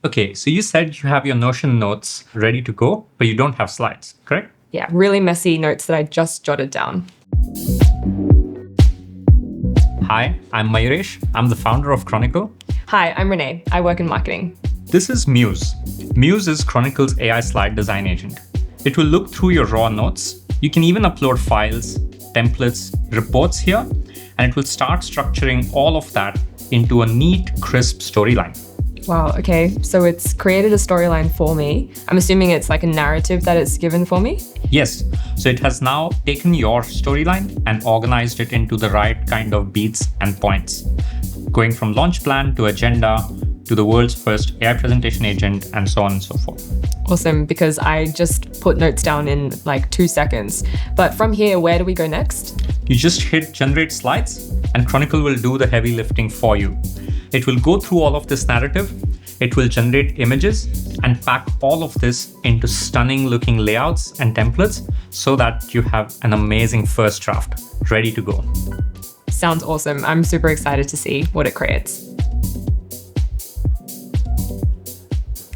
Okay, so you said you have your Notion notes ready to go, but you don't have slides, correct? Yeah, really messy notes that I just jotted down. Hi, I'm Mayuresh. I'm the founder of Chronicle. Hi, I'm Renee. I work in marketing. This is Muse. Muse is Chronicle's AI slide design agent. It will look through your raw notes. You can even upload files, templates, reports here, and it will start structuring all of that into a neat, crisp storyline. Wow, okay. So it's created a storyline for me. I'm assuming it's like a narrative that it's given for me? Yes, so it has now taken your storyline and organized it into the right kind of beats and points, going from launch plan to agenda to the world's first AI presentation agent and so on and so forth. Awesome, because I just put notes down in like 2 seconds. But from here, where do we go next? You just hit generate slides and Chronicle will do the heavy lifting for you. It will go through all of this narrative, it will generate images and pack all of this into stunning looking layouts and templates so that you have an amazing first draft ready to go. Sounds awesome. I'm super excited to see what it creates.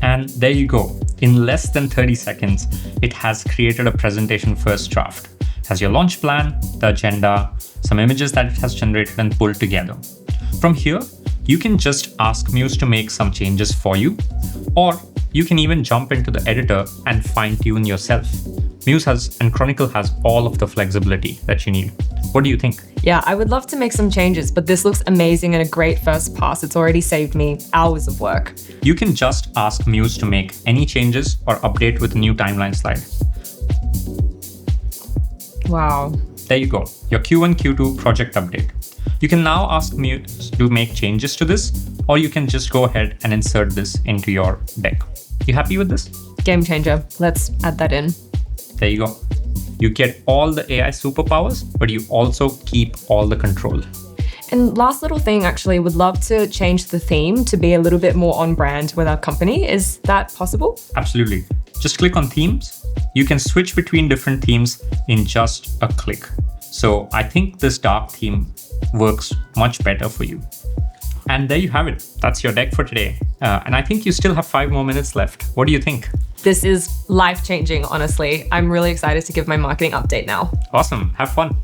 And there you go. In less than 30 seconds, it has created a presentation first draft. It has your launch plan, the agenda, some images that it has generated and pulled together. From here, you can just ask Muse to make some changes for you, or you can even jump into the editor and fine-tune yourself. Muse has and Chronicle has all of the flexibility that you need. What do you think? Yeah, I would love to make some changes, but this looks amazing and a great first pass. It's already saved me hours of work. You can just ask Muse to make any changes or update with a new timeline slide. Wow. There you go, your Q1, Q2 project update. You can now ask Muse to make changes to this, or you can just go ahead and insert this into your deck. You happy with this? Game changer. Let's add that in. There you go. You get all the AI superpowers, but you also keep all the control. And last little thing, actually, would love to change the theme to be a little bit more on brand with our company. Is that possible? Absolutely. Just click on themes. You can switch between different themes in just a click. So I think this dark theme works much better for you. And there you have it. That's your deck for today. And I think you still have 5 more minutes left. What do you think? This is life-changing, honestly. I'm really excited to give my marketing update now. Awesome. Have fun.